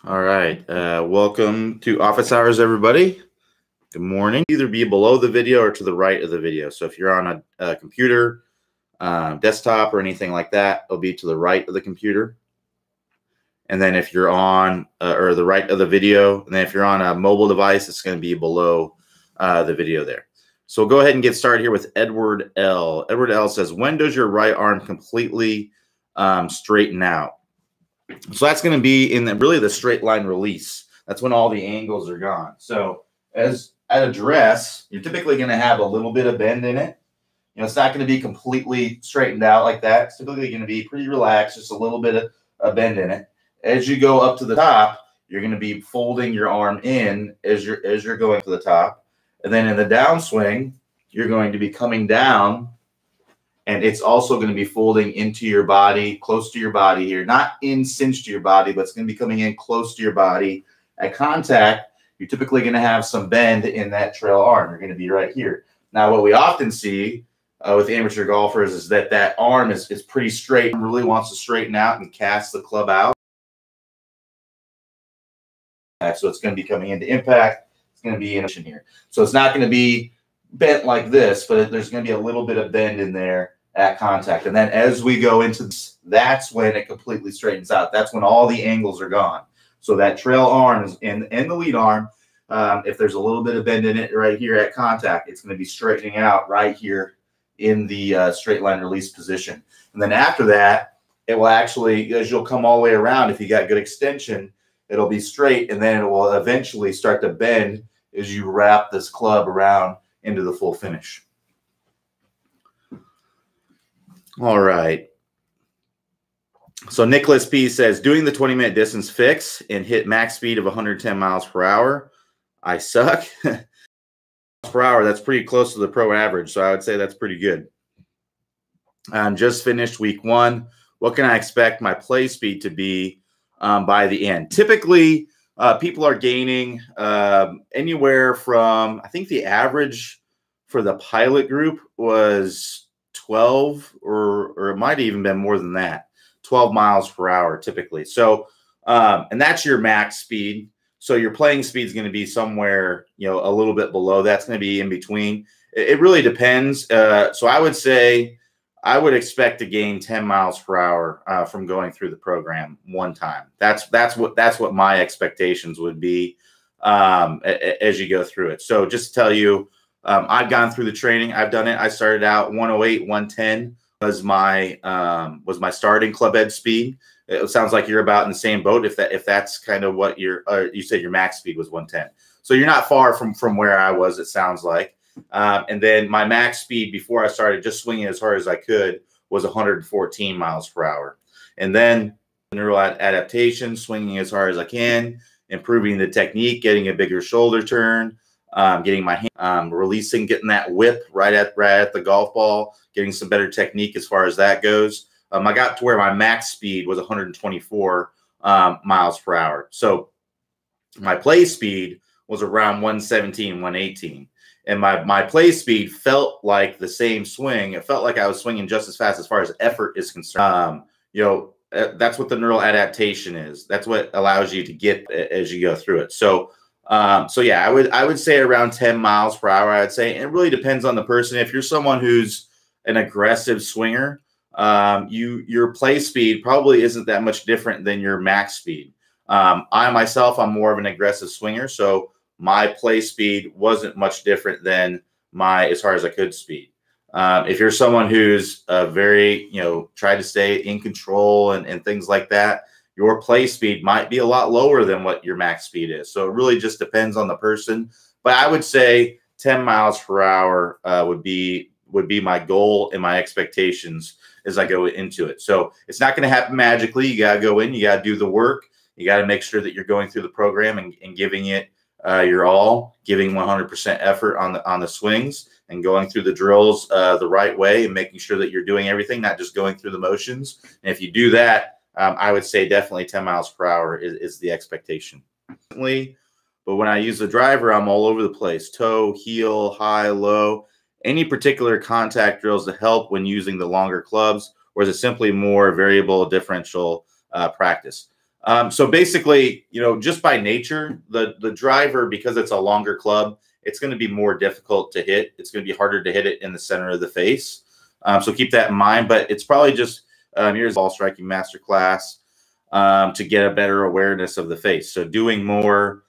All right. Welcome to office hours, everybody. Good morning. Either be below the video or to the right of the video. So if you're on a computer, desktop, or anything like that, it'll be to the right of the computer. And then if you're on or the right of the video, and then if you're on a mobile device, it's going to be below the video there. So we'll go ahead and get started here with Edward L. Edward L says, when does your right arm completely straighten out? So that's going to be in really the straight line release. That's when all the angles are gone. So as at a dress, you're typically going to have a little bit of bend in it. You know, it's not going to be completely straightened out like that. It's typically going to be pretty relaxed, just a little bit of a bend in it. As you go up to the top, you're going to be folding your arm in as you're going to the top. And then in the downswing, you're going to be coming down, and it's also going to be folding into your body, close to your body here, not in cinch to your body, but it's going to be coming in close to your body. At contact, you're typically going to have some bend in that trail arm. You're going to be right here. Now, what we often see with amateur golfers is that that arm is pretty straight, really wants to straighten out and cast the club out. So it's going to be coming into impact. It's going to be in here. So it's not going to be bent like this, but there's going to be a little bit of bend in there at contact. And then as we go into this, that's when it completely straightens out. That's when all the angles are gone. So that trail arm is in the lead arm. If there's a little bit of bend in it right here at contact, it's going to be straightening out right here in the straight line release position. And then after that, it will actually, as you'll come all the way around, if you got good extension, it'll be straight, and then it will eventually start to bend as you wrap this club around into the full finish. All right. So Nicholas P says, doing the 20-minute distance fix and hit max speed of 110 miles per hour. I suck. Per hour, that's pretty close to the pro average, so I would say that's pretty good. Just finished week 1. What can I expect my play speed to be by the end? Typically, people are gaining anywhere from, I think the average for the pilot group was 12, or it might have even been more than that, 12 miles per hour typically. So, and that's your max speed. So your playing speed is going to be somewhere, you know, a little bit below. That's going to be in between. It really depends. So I would say I would expect to gain 10 miles per hour from going through the program one time. That's what my expectations would be as you go through it. So just to tell you, I've gone through the training. I've done it. I started out 108, 110 was my starting club head speed. It sounds like you're about in the same boat. If that's kind of what you said your max speed was 110. So you're not far from where I was, it sounds like. And then my max speed before I started just swinging as hard as I could was 114 miles per hour. And then neural adaptation, swinging as hard as I can, improving the technique, getting a bigger shoulder turn, getting my hand, releasing, getting that whip right at the golf ball, getting some better technique as far as that goes. I got to where my max speed was 124 miles per hour. So my play speed was around 117, 118. And my play speed felt like the same swing. It felt like I was swinging just as fast as far as effort is concerned. You know, that's what the neural adaptation is. That's what allows you to get as you go through it. So, yeah, I would say around 10 miles per hour, I would say. And it really depends on the person. If you're someone who's an aggressive swinger, your play speed probably isn't that much different than your max speed. I myself, I'm more of an aggressive swinger, so my play speed wasn't much different than my as hard as I could speed. If you're someone who's very, you know, try to stay in control and things like that, your play speed might be a lot lower than what your max speed is. So it really just depends on the person. But I would say 10 miles per hour would be my goal and my expectations as I go into it. So it's not going to happen magically. You got to go in, you got to do the work. You got to make sure that you're going through the program and giving it your all, giving 100% effort on the swings and going through the drills the right way and making sure that you're doing everything, not just going through the motions. And if you do that, I would say definitely 10 miles per hour is the expectation. But when I use the driver, I'm all over the place. Toe, heel, high, low. Any particular contact drills to help when using the longer clubs, or is it simply more variable differential practice? So basically, you know, just by nature, the driver, because it's a longer club, it's going to be more difficult to hit. It's going to be harder to hit it in the center of the face. So keep that in mind. But it's probably just here's ball striking masterclass to get a better awareness of the face. So doing more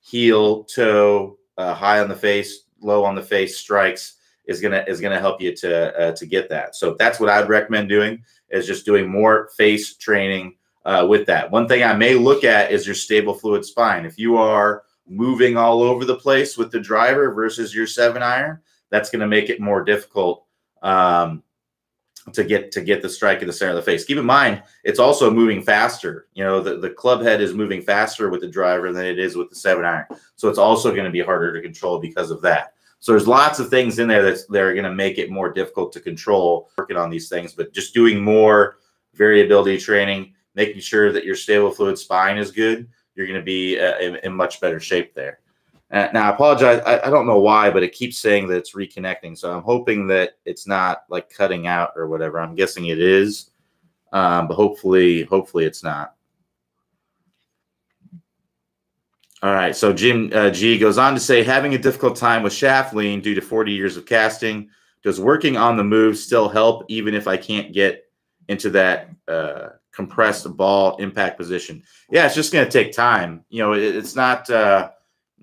heel, toe, high on the face, low on the face strikes is gonna help you to get that. So that's what I'd recommend doing, is just doing more face training with that. One thing I may look at is your stable fluid spine. If you are moving all over the place with the driver versus your 7-iron, that's going to make it more difficult to get the strike in the center of the face. Keep in mind, it's also moving faster. You know, the club head is moving faster with the driver than it is with the 7-iron. So it's also going to be harder to control because of that. So there's lots of things in there that are going to make it more difficult to control, working on these things, but just doing more variability training, making sure that your stable fluid spine is good, you're going to be in much better shape there. Now, I apologize. I don't know why, but it keeps saying that it's reconnecting. So I'm hoping that it's not like cutting out or whatever. I'm guessing it is, but hopefully it's not. All right. So Jim G goes on to say, having a difficult time with shaft lean due to 40 years of casting. Does working on the move still help, even if I can't get into that compressed ball impact position? Yeah, it's just going to take time. You know, it's not.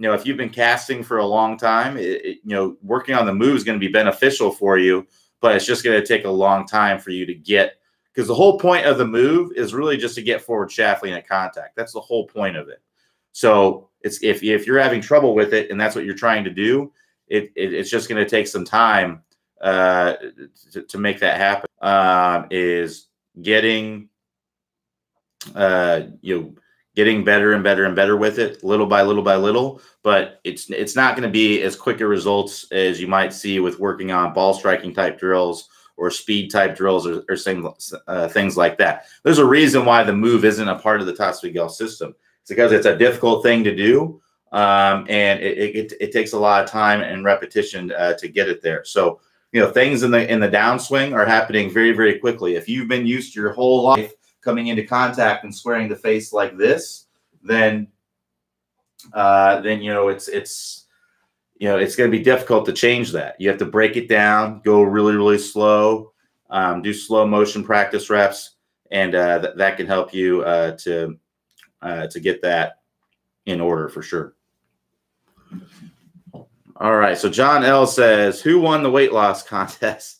You know, if you've been casting for a long time, you know, working on the move is going to be beneficial for you, but it's just going to take a long time for you to get, because the whole point of the move is really just to get forward shaft lean at contact. That's the whole point of it. So it's if you're having trouble with it and that's what you're trying to do, it's just going to take some time to make that happen. Is getting getting better and better and better with it, little by little by little, but it's not going to be as quick a results as you might see with working on ball striking type drills or speed type drills or things like that. There's a reason why the move isn't a part of the Toss Miguel system. It's because it's a difficult thing to do, and it takes a lot of time and repetition to get it there. So, you know, things in the downswing are happening very, very quickly. If you've been used to your whole life coming into contact and squaring the face like this, then you know it's going to be difficult to change that. You have to break it down, go really, really slow, do slow motion practice reps, and that can help you to get that in order for sure. All right, so John L says, who won the weight loss contest?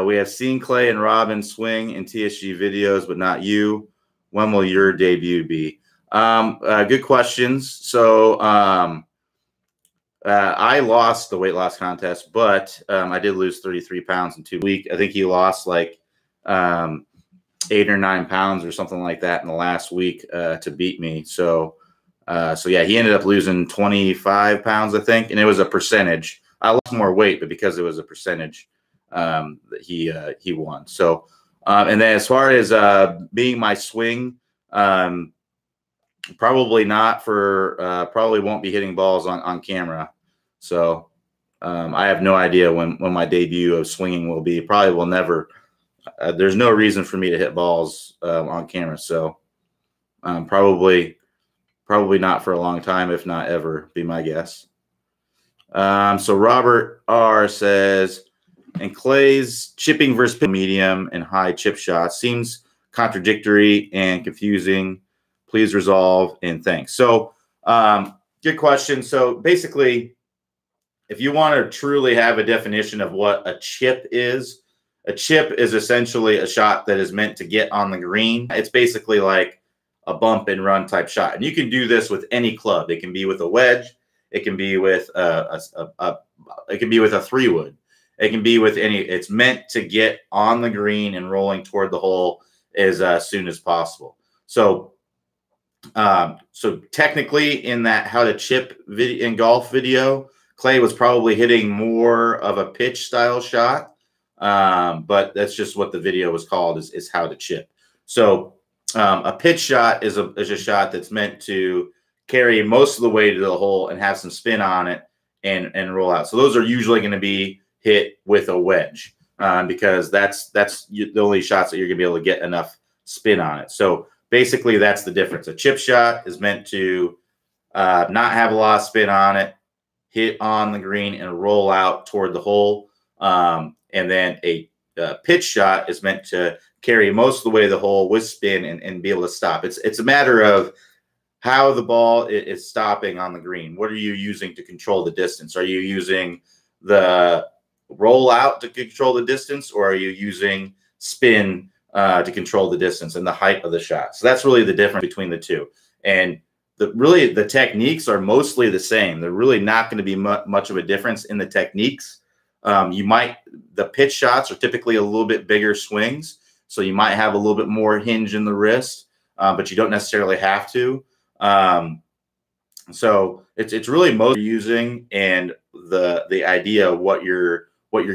We have seen Clay and Robin swing in TSG videos, but not you. When will your debut be? Good questions. So I lost the weight loss contest, but I did lose 33 pounds in 2 weeks. I think he lost like 8 or 9 pounds or something like that in the last week to beat me. So yeah, he ended up losing 25 pounds, I think, and it was a percentage. I lost more weight, but because it was a percentage, he won. So and then as far as being my swing, probably not for probably won't be hitting balls on camera. So I have no idea when my debut of swinging will be. Probably will never. There's no reason for me to hit balls on camera. So probably not for a long time, if not ever, be my guess. So Robert R says, and Clay's chipping versus medium and high chip shots seems contradictory and confusing. Please resolve and thanks. So good question. So basically, if you want to truly have a definition of what a chip is essentially a shot that is meant to get on the green. It's basically like a bump and run type shot. And you can do this with any club. It can be with a wedge. It can be with it can be with a 3-wood. It can be with any. It's meant to get on the green and rolling toward the hole as soon as possible. So, so technically, in that how to chip video in golf video, Clay was probably hitting more of a pitch style shot, but that's just what the video was called is how to chip. So, a pitch shot is a shot that's meant to carry most of the way to the hole and have some spin on it and roll out. So those are usually going to be hit with a wedge because that's the only shots that you're going to be able to get enough spin on it. So basically that's the difference. A chip shot is meant to not have a lot of spin on it, hit on the green and roll out toward the hole. And then a pitch shot is meant to carry most of the way to the hole with spin and be able to stop. It's a matter of how the ball is stopping on the green. What are you using to control the distance? Are you using the roll out to control the distance, or are you using spin to control the distance and the height of the shot? So that's really the difference between the two. And the techniques are mostly the same. They're really not going to be much of a difference in the techniques. The pitch shots are typically a little bit bigger swings, so you might have a little bit more hinge in the wrist, but you don't necessarily have to. So it's really most using and the idea of what you're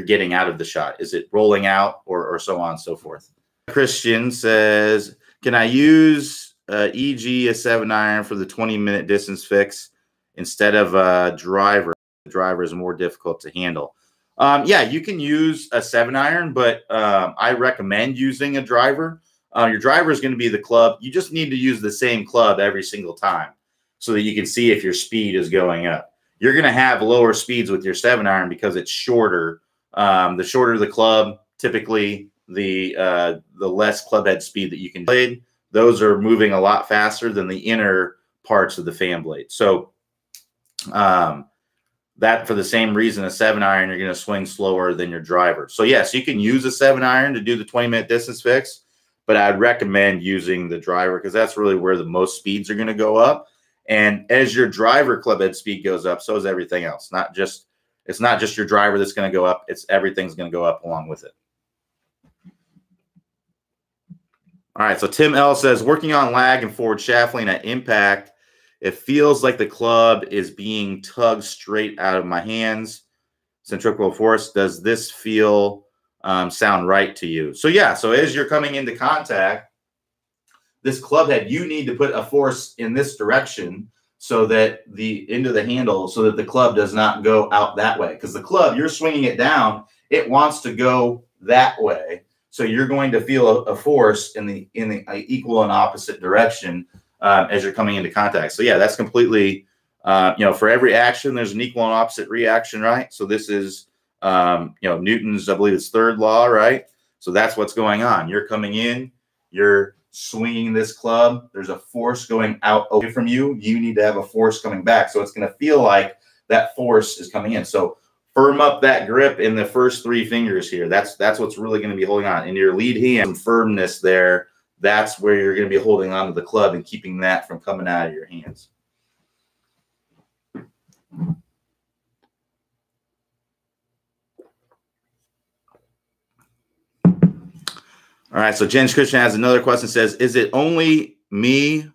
getting out of the shot. Is it rolling out or so on and so forth? Christian says, can I use e.g. a 7-iron for the 20-minute distance fix instead of a driver? The driver is more difficult to handle. Yeah, you can use a 7-iron, but I recommend using a driver. Your driver is going to be the club. You just need to use the same club every single time so that you can see if your speed is going up. You're going to have lower speeds with your 7-iron because it's shorter. The shorter the club, typically the less club head speed that you can play. Those are moving a lot faster than the inner parts of the fan blade. So that for the same reason, a 7-iron, you're going to swing slower than your driver. So yes, you can use a 7-iron to do the 20-minute distance fix, but I'd recommend using the driver because that's really where the most speeds are going to go up. And as your driver club head speed goes up, so is everything else. It's not just your driver that's going to go up. It's everything's going to go up along with it. All right, so Tim L says, working on lag and forward shaft lean at impact, it feels like the club is being tugged straight out of my hands. Centrifugal force. Does this feel sound right to you? So yeah, so as you're coming into contact, this club head, you need to put a force in this direction so that into the handle, so that the club does not go out that way. Because the club, you're swinging it down, it wants to go that way. So you're going to feel a force in the equal and opposite direction as you're coming into contact. So yeah, that's completely, for every action, there's an equal and opposite reaction, right? So this is, Newton's, I believe it's third law, right? So that's what's going on. You're coming in, you're swinging this club. There's a force going out away from you. You need to have a force coming back. So it's going to feel like that force is coming in. So firm up that grip in the first 3 fingers here. That's what's really going to be holding on. In your lead hand, some firmness there. That's where you're going to be holding on to the club and keeping that from coming out of your hands. All right, so Jens Christian has another question. Says, is it only me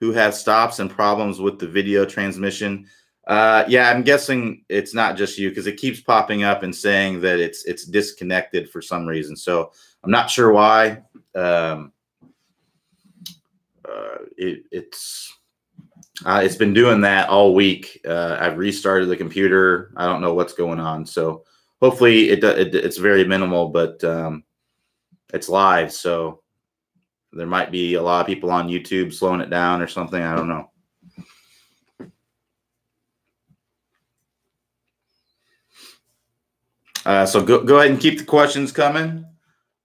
who has stops and problems with the video transmission? Yeah, I'm guessing it's not just you because it keeps popping up and saying that it's disconnected for some reason. So I'm not sure why. It's been doing that all week. I've restarted the computer. I don't know what's going on. So hopefully it's very minimal, but it's live. So there might be a lot of people on YouTube slowing it down or something. I don't know. So go ahead and keep the questions coming.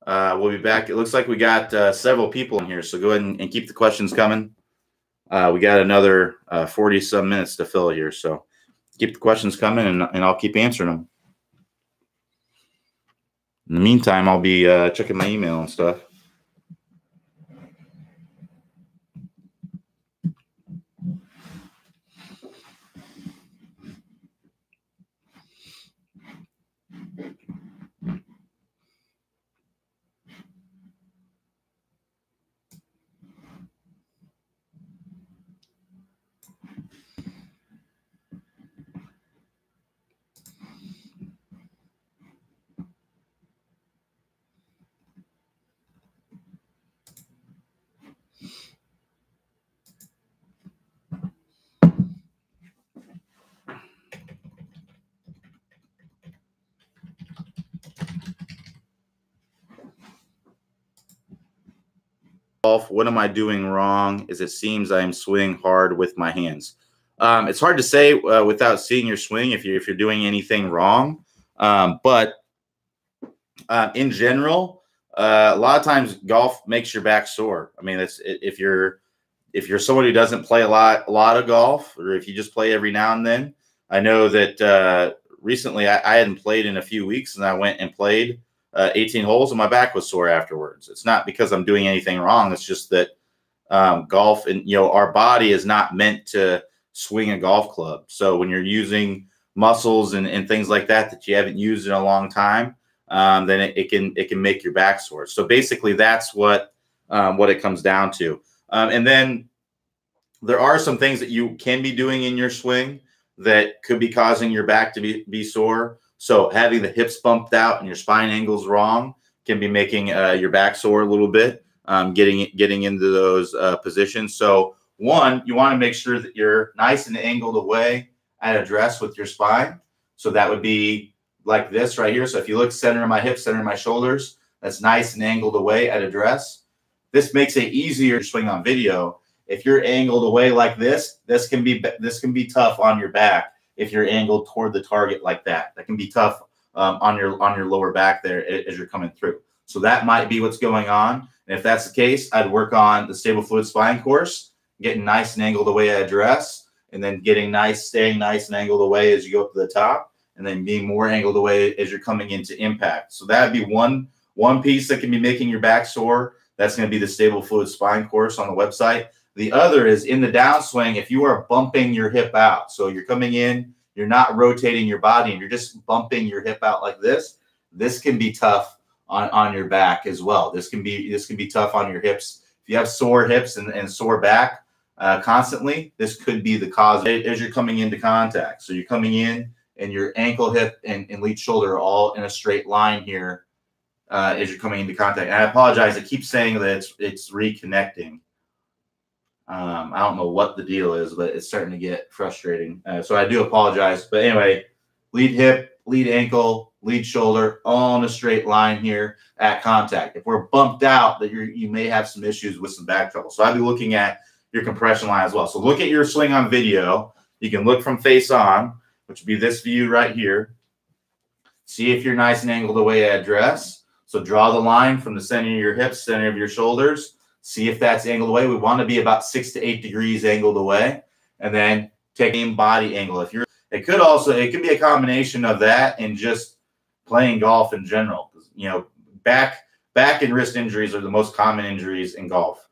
We'll be back. It looks like we got several people in here, so go ahead and keep the questions coming. We got another 40-some minutes to fill here, so keep the questions coming, and I'll keep answering them. In the meantime, I'll be checking my email and stuff. golf. What am I doing wrong? Is it seems I am swinging hard with my hands. It's hard to say without seeing your swing if you're doing anything wrong. But in general, a lot of times golf makes your back sore. I mean, if you're someone who doesn't play a lot of golf, or if you just play every now and then. I know that recently I hadn't played in a few weeks, and I went and played 18 holes, and my back was sore afterwards. It's not because I'm doing anything wrong. It's just that golf and our body is not meant to swing a golf club. So when you're using muscles and things like that you haven't used in a long time, then it can make your back sore. So basically, that's what it comes down to. And then there are some things that you can be doing in your swing that could be causing your back to be sore. So having the hips bumped out and your spine angles wrong can be making your back sore a little bit, getting into those positions. So one, you want to make sure that you're nice and angled away at address with your spine. So that would be like this right here. So if you look center of my hips, center of my shoulders, that's nice and angled away at address. This makes it easier to swing on video. If you're angled away like this can be tough on your back. If you're angled toward the target like that, that can be tough on your lower back there as you're coming through. So that might be what's going on. And if that's the case, I'd work on the Stable Fluid Spine course, getting nice and angled away at address, and then staying nice and angled away as you go up to the top, and then being more angled away as you're coming into impact. So that'd be one piece that can be making your back sore. That's going to be the Stable Fluid Spine course on the website. The other is in the downswing, if you are bumping your hip out. So you're coming in, you're not rotating your body, and you're just bumping your hip out like this. This can be tough on your back as well. This can be tough on your hips. If you have sore hips and sore back constantly, this could be the cause as you're coming into contact. So you're coming in, and your ankle, hip, and lead shoulder are all in a straight line here as you're coming into contact. And I apologize. I keep saying that it's reconnecting. I don't know what the deal is, but it's starting to get frustrating. So I do apologize. But anyway, lead hip, lead ankle, lead shoulder, all in a straight line here at contact. If we're bumped out, that you may have some issues with some back trouble. So I'd be looking at your compression line as well. So look at your swing on video. You can look from face on, which would be this view right here. See if you're nice and angled away at address. So draw the line from the center of your hips, center of your shoulders. See if that's angled away. We want to be about 6 to 8 degrees angled away, and then take in body angle. It could be a combination of that and just playing golf in general. Back and wrist injuries are the most common injuries in golf.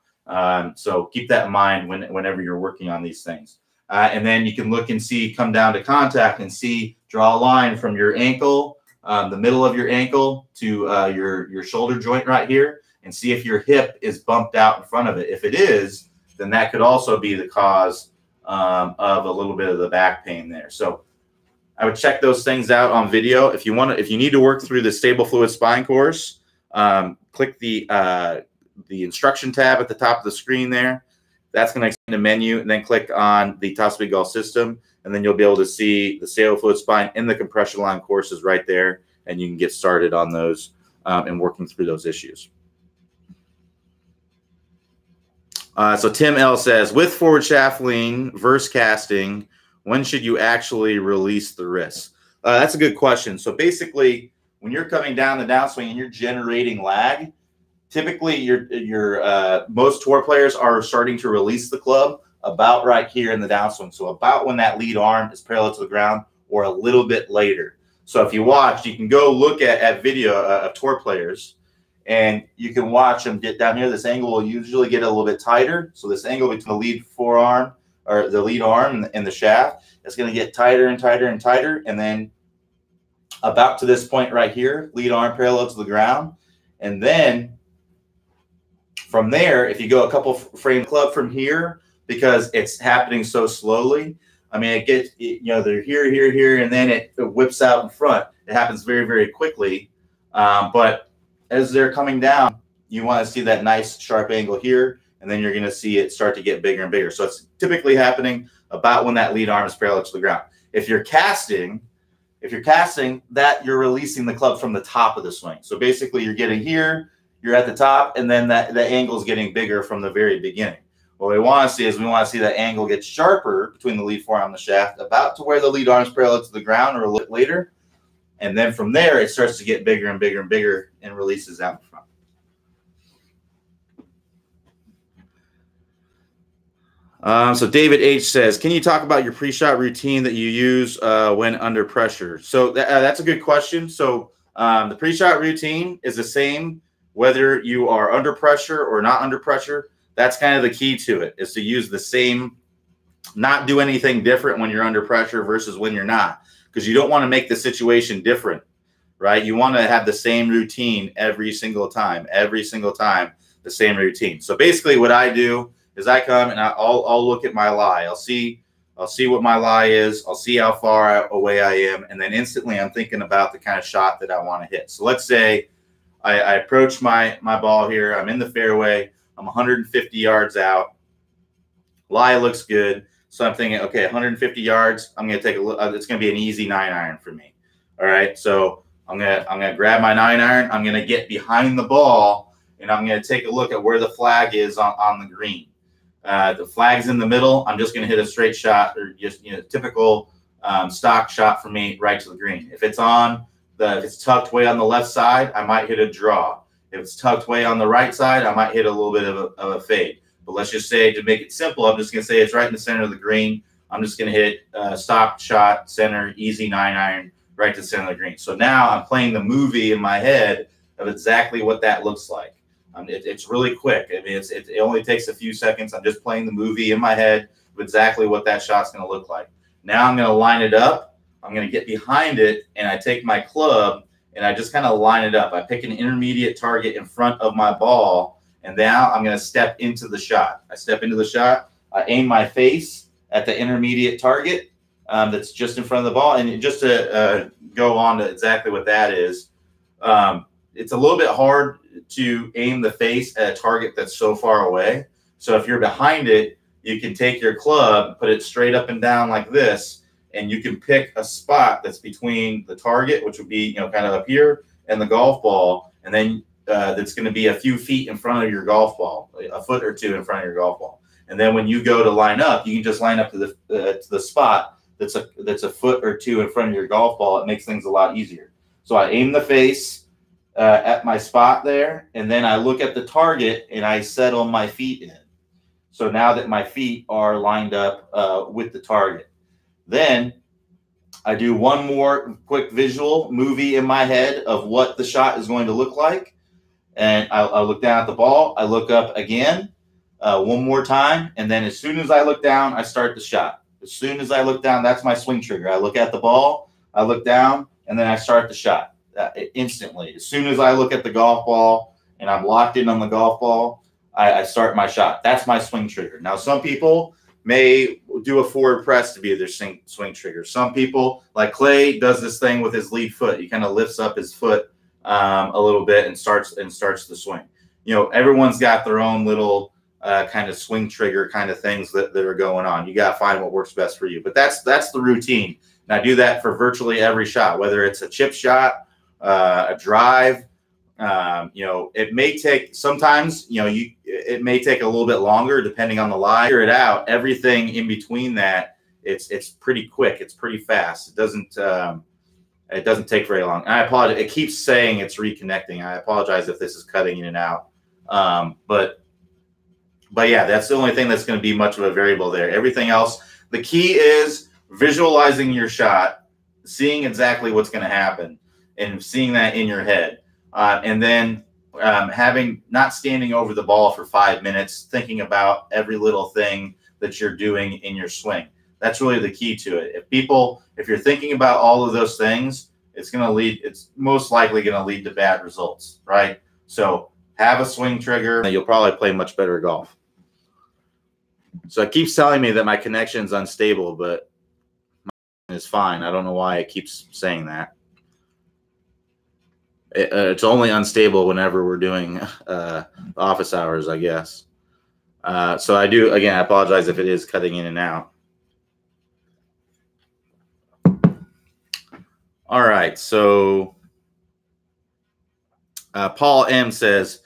So keep that in mind whenever you're working on these things. And then you can look and see, come down to contact and see, draw a line from your ankle, the middle of your ankle to your shoulder joint right here, and see if your hip is bumped out in front of it. If it is, then that could also be the cause of a little bit of the back pain there. So I would check those things out on video. If you need to work through the Stable Fluid Spine course, click the instruction tab at the top of the screen there. That's going to expand the menu, and then click on the Top Speed Golf System, and then you'll be able to see the Stable Fluid Spine and the compression line courses right there, and you can get started on those and working through those issues. So Tim L says, with forward shaft lean versus casting, when should you actually release the wrist? That's a good question. So basically, when you're coming down the downswing and you're generating lag, typically your most tour players are starting to release the club about right here in the downswing. So about when that lead arm is parallel to the ground or a little bit later. So if you watch, you can go look at video of tour players, and you can watch them get down here. This angle will usually get a little bit tighter. So this angle between the lead forearm or the lead arm and the shaft is going to get tighter and tighter and tighter. And then about to this point right here, lead arm parallel to the ground. And then from there, if you go a couple frame club from here, because it's happening so slowly, I mean, it gets, they're here, and then it whips out in front. It happens very, very quickly. But as they're coming down, you want to see that nice sharp angle here, and then you're going to see it start to get bigger and bigger. So it's typically happening about when that lead arm is parallel to the ground. If you're casting, that you're releasing the club from the top of the swing. So basically you're getting here, you're at the top, and then the angle is getting bigger from the very beginning. What we want to see is we want to see that angle get sharper between the lead forearm and the shaft, about to where the lead arm is parallel to the ground or a little bit later. And then from there, it starts to get bigger and bigger and bigger and releases out in front. So David H says, can you talk about your pre-shot routine that you use when under pressure? So that's a good question. So the pre-shot routine is the same whether you are under pressure or not under pressure. That's kind of the key to it, is to use the same, not do anything different when you're under pressure versus when you're not, because you don't want to make the situation different, right? You want to have the same routine every single time, the same routine. So basically what I do is I come and I'll look at my lie. I'll see what my lie is. I'll see how far away I am. And then instantly I'm thinking about the kind of shot that I want to hit. So let's say I approach my ball here. I'm in the fairway. I'm 150 yards out. Lie looks good. So I'm thinking, okay, 150 yards. I'm going to take a look. It's going to be an easy 9-iron for me. All right. So I'm gonna grab my 9-iron. I'm going to get behind the ball, and I'm going to take a look at where the flag is on the green. The flag's in the middle. I'm just going to hit a straight shot, or just typical stock shot for me, right to the green. If it's tucked way on the left side, I might hit a draw. If it's tucked way on the right side, I might hit a little bit of a fade. But let's just say, to make it simple, I'm just going to say it's right in the center of the green. I'm just going to hit stock shot, center, easy 9-iron, right to the center of the green. So now I'm playing the movie in my head of exactly what that looks like. It's really quick. I mean, it only takes a few seconds. I'm just playing the movie in my head of exactly what that shot's going to look like. Now I'm going to line it up. I'm going to get behind it, and I take my club, and I just kind of line it up. I pick an intermediate target in front of my ball, and now I'm going to step into the shot. I step into the shot. I aim my face at the intermediate target that's just in front of the ball. And just to go on to exactly what that is, it's a little bit hard to aim the face at a target that's so far away. So if you're behind it, you can take your club, put it straight up and down like this, and you can pick a spot that's between the target, which would be, kind of up here, and the golf ball, and then that's going to be a few feet in front of your golf ball, a foot or two in front of your golf ball. And then when you go to line up, you can just line up to the spot that's a foot or two in front of your golf ball. It makes things a lot easier. So I aim the face at my spot there, and then I look at the target and I settle my feet in. So now that my feet are lined up with the target, then I do one more quick visual movie in my head of what the shot is going to look like. And I look down at the ball. I look up again one more time. And then as soon as I look down, I start the shot. As soon as I look down, that's my swing trigger. I look at the ball, I look down, and then I start the shot instantly. As soon as I look at the golf ball and I'm locked in on the golf ball, I start my shot. That's my swing trigger. Now, some people may do a forward press to be their swing trigger. Some people, like Clay, does this thing with his lead foot. He kind of lifts up his foot a little bit and starts the swing. Everyone's got their own little kind of swing trigger kind of things that are going on. You got to find what works best for you. But that's the routine. And I do that for virtually every shot, whether it's a chip shot, a drive. It may take sometimes, it may take a little bit longer depending on the lie. Figure it out. Everything in between that, it's pretty quick. It's pretty fast. It doesn't take very long. And I apologize. It keeps saying it's reconnecting. I apologize if this is cutting in and out. But yeah, that's the only thing that's going to be much of a variable there. Everything else, the key is visualizing your shot, seeing exactly what's going to happen, and seeing that in your head. And then not standing over the ball for 5 minutes, thinking about every little thing that you're doing in your swing. That's really the key to it. If you're thinking about all of those things, it's most likely going to lead to bad results, right? So have a swing trigger, and you'll probably play much better golf. So it keeps telling me that my connection's unstable, but mine is fine. I don't know why it keeps saying that. It's only unstable whenever we're doing office hours, I guess. So I apologize if it is cutting in and out. All right. So Paul M says,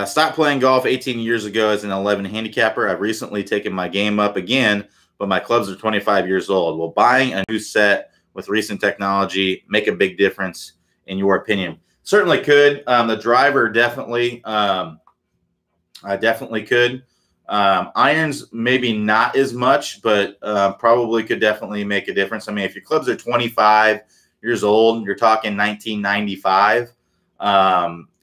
Stopped playing golf 18 years ago as an 11 handicapper. I've recently taken my game up again, but my clubs are 25 years old. Will buying a new set with recent technology make a big difference in your opinion? Certainly could. The driver definitely could. Irons maybe not as much, but probably could definitely make a difference. I mean, if your clubs are 25 years old, you're talking 1995.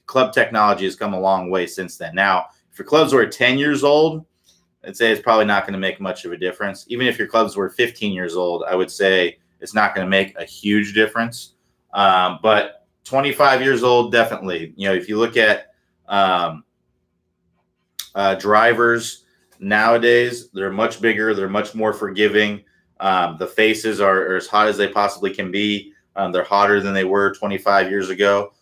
Club technology has come a long way since then. Now, if your clubs were 10 years old, I'd say it's probably not going to make much of a difference. Even if your clubs were 15 years old, I would say it's not going to make a huge difference. But 25 years old, definitely. You know, if you look at drivers nowadays, they're much bigger. They're much more forgiving. The faces are as hot as they possibly can be. They're hotter than they were 25 years ago.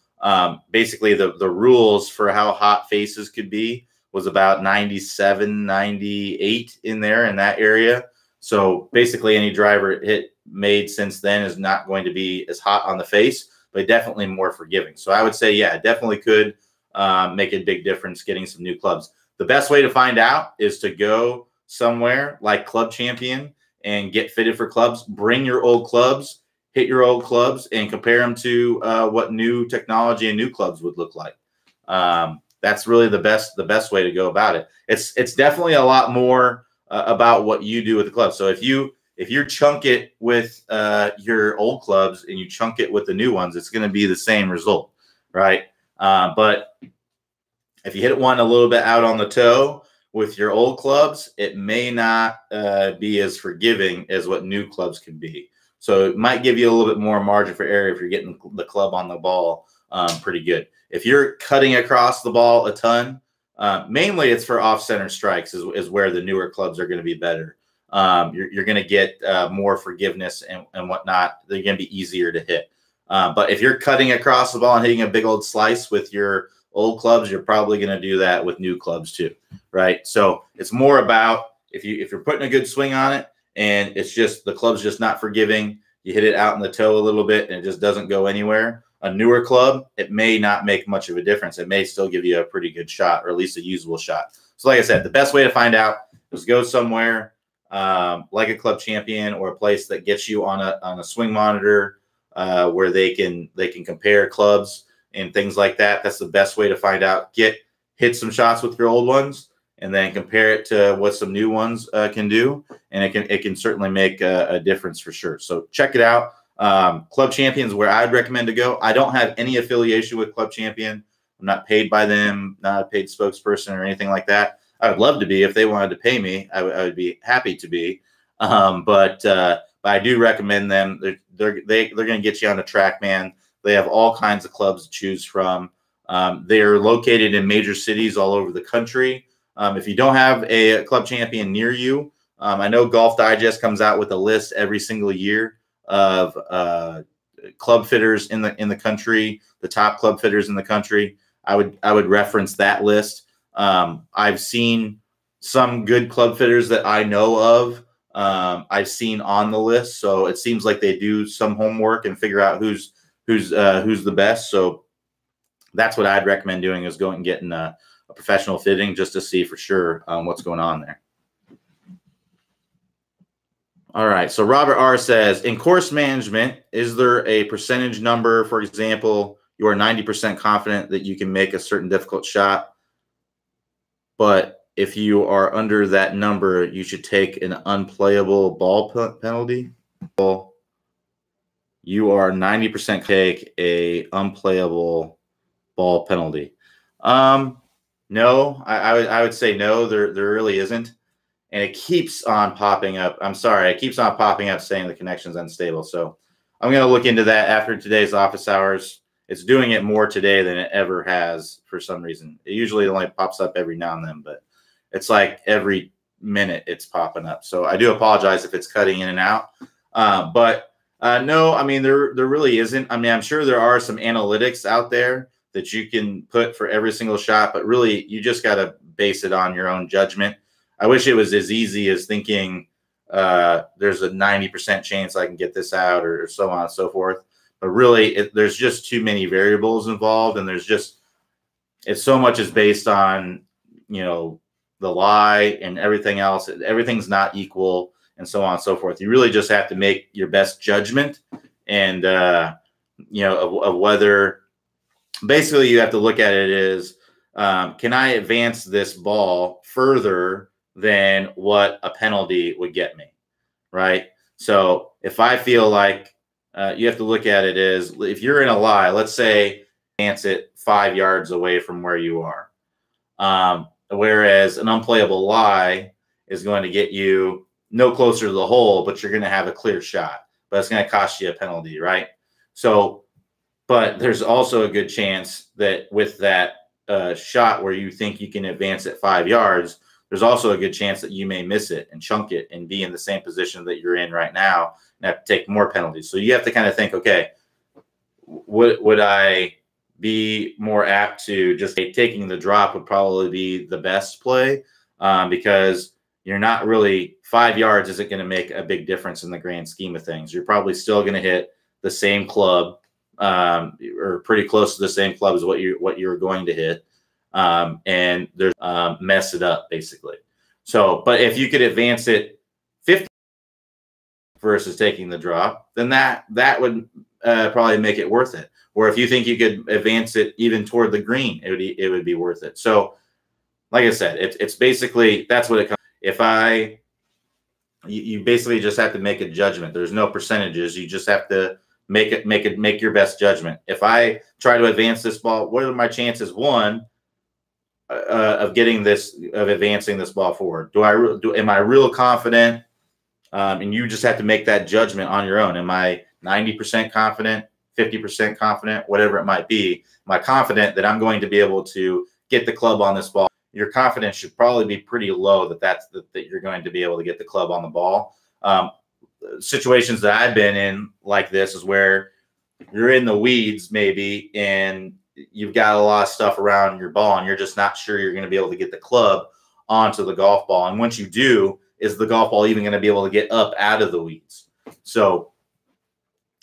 Basically, the rules for how hot faces could be was about 97, 98 in there in that area. So basically, any driver made since then is not going to be as hot on the face, but definitely more forgiving. So I would say, yeah, it definitely could make a big difference getting some new clubs. The best way to find out is to go somewhere like Club Champion and get fitted for clubs. Bring your old clubs, hit your old clubs, and compare them to what new technology and new clubs would look like. That's really the best way to go about it. It's definitely a lot more about what you do with the club. So if you chunk it with your old clubs and you chunk it with the new ones, it's going to be the same result, right? But if you hit one a little bit out on the toe with your old clubs, it may not be as forgiving as what new clubs can be. So it might give you a little bit more margin for error if you're getting the club on the ball pretty good. If you're cutting across the ball a ton, mainly it's for off-center strikes is where the newer clubs are going to be better. You're going to get more forgiveness and whatnot. They're going to be easier to hit. But if you're cutting across the ball and hitting a big old slice with your old clubs, you're probably going to do that with new clubs too, right? So it's more about if you're putting a good swing on it and it's just the club's just not forgiving, you hit it out in the toe a little bit and it just doesn't go anywhere. A newer club, it may not make much of a difference. It may still give you a pretty good shot, or at least a usable shot. So like I said, the best way to find out is go somewhere like a Club Champion or a place that gets you on a swing monitor where they can compare clubs and things like that. That's the best way to find out. Hit some shots with your old ones and then compare it to what some new ones can do. And it can certainly make a difference for sure. So check it out. Club Champion is where I'd recommend to go. I don't have any affiliation with Club Champion. I'm not paid by them, not a paid spokesperson or anything like that. I would love to be. If they wanted to pay me, I would be happy to be. But I do recommend them. They're going to get you on the track, man. They have all kinds of clubs to choose from. They're located in major cities all over the country. If you don't have a Club Champion near you, I know Golf Digest comes out with a list every single year of club fitters in the country, the top club fitters in the country. I would reference that list. I've seen some good club fitters that I know of. I've seen on the list, so it seems like they do some homework and figure out who's the best. So that's what I'd recommend doing, is going and getting a professional fitting just to see for sure what's going on there. All right. So Robert R says, in course management, is there a percentage number? For example, you are 90% confident that you can make a certain difficult shot, but if you are under that number, you should take an unplayable ball penalty. You are 90% take a unplayable ball penalty. No, I would say no. There really isn't. And it keeps on popping up. I'm sorry, it keeps on popping up saying the connection's unstable. So I'm going to look into that after today's office hours. It's doing it more today than it ever has for some reason. It usually only pops up every now and then, but it's like every minute it's popping up. So I do apologize if it's cutting in and out. No, I mean, there really isn't. I mean, I'm sure there are some analytics out there that you can put for every single shot, but really you just got to base it on your own judgment. I wish it was as easy as thinking there's a 90% chance I can get this out, or so on and so forth. But really, there's just too many variables involved, and there's just it's so much is based on, the lie and everything else. Everything's not equal and so on and so forth. You really just have to make your best judgment and, of whether basically you have to look at it as, can I advance this ball further than what a penalty would get me? Right. So if I feel like you have to look at it as if you're in a lie, let's say advance it 5 yards away from where you are. Whereas an unplayable lie is going to get you no closer to the hole, but you're going to have a clear shot, but it's going to cost you a penalty. Right. So, but there's also a good chance that with that shot where you think you can advance it 5 yards, there's also a good chance that you may miss it and chunk it and be in the same position that you're in right now and have to take more penalties. So you have to kind of think, okay, would I be more apt to just taking the drop would probably be the best play, because you're not really 5 yards isn't going to make a big difference in the grand scheme of things. You're probably still going to hit the same club, or pretty close to the same club as what you're going to hit. And there's mess it up basically. So, but if you could advance it 50 versus taking the drop, then that would probably make it worth it. Or if you think you could advance it even toward the green, it would be worth it. So, like I said, it's basically that's what it comes. You basically just have to make a judgment. There's no percentages. You just have to make your best judgment. If I try to advance this ball, what are my chances? One, of advancing this ball forward. Am I real confident? And you just have to make that judgment on your own. Am I 90% confident, 50% confident, whatever it might be? Am I confident that I'm going to be able to get the club on this ball? Your confidence should probably be pretty low that you're going to be able to get the club on the ball. Situations that I've been in like this is where you're in the weeds maybe, and you've got a lot of stuff around your ball and you're just not sure you're going to be able to get the club onto the golf ball. And once you do, is the golf ball even going to be able to get up out of the weeds? So,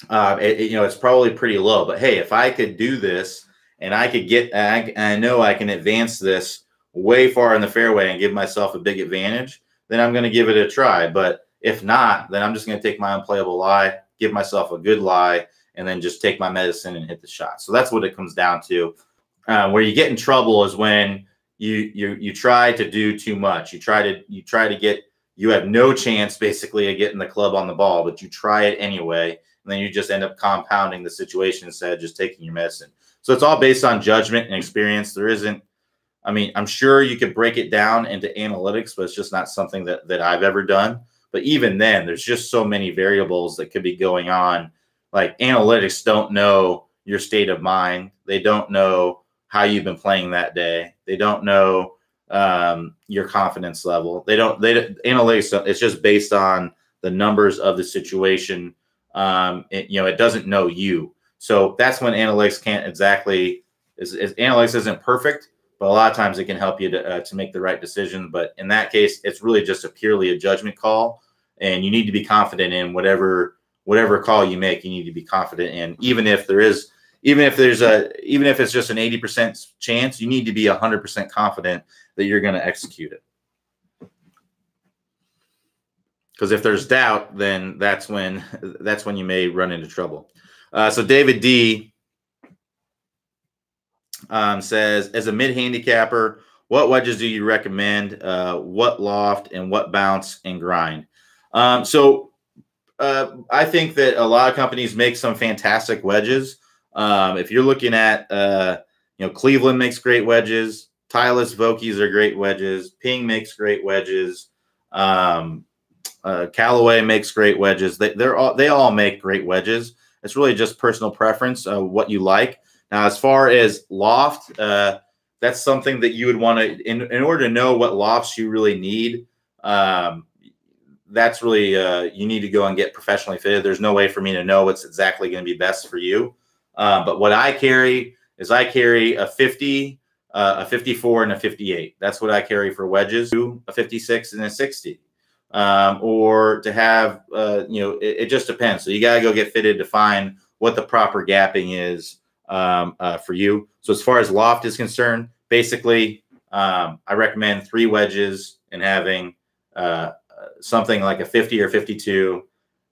it's probably pretty low, but hey, if I could do this and I know I can advance this way far in the fairway and give myself a big advantage, then I'm going to give it a try. But if not, then I'm just going to take my unplayable lie, give myself a good lie, and then just take my medicine and hit the shot. So that's what it comes down to. Where you get in trouble is when you try to do too much. You have no chance basically of getting the club on the ball, but you try it anyway, and then you just end up compounding the situation instead of just taking your medicine. So it's all based on judgment and experience. I'm sure you could break it down into analytics, but it's just not something that I've ever done. But even then, there's just so many variables that could be going on. Like analytics don't know your state of mind. They don't know how you've been playing that day. They don't know your confidence level. Analytics, it's just based on the numbers of the situation. It doesn't know you. So that's when analytics can't exactly, analytics isn't perfect, but a lot of times it can help you to make the right decision. But in that case, it's really just purely a judgment call, and you need to be confident in whatever call you make. You need to be confident in, even if it's just an 80% chance, you need to be 100% confident that you're going to execute it. Because if there's doubt, then that's when you may run into trouble. So David D says, as a mid handicapper, what wedges do you recommend? What loft and what bounce and grind? I think that a lot of companies make some fantastic wedges. If you're looking at, Cleveland makes great wedges. Titleist Vokeys are great wedges. Ping makes great wedges. Callaway makes great wedges. They all make great wedges. It's really just personal preference, what you like. Now, as far as loft, that's something that you would want to, in order to know what lofts you really need. That's really, you need to go and get professionally fitted. There's no way for me to know what's exactly going to be best for you. But what I carry is a 50, a 54, and a 58. That's what I carry for wedges. A 56 and a 60. Or to have, it just depends. So you got to go get fitted to find what the proper gapping is for you. So as far as loft is concerned, basically, I recommend 3 wedges and having something like a 50 or 52,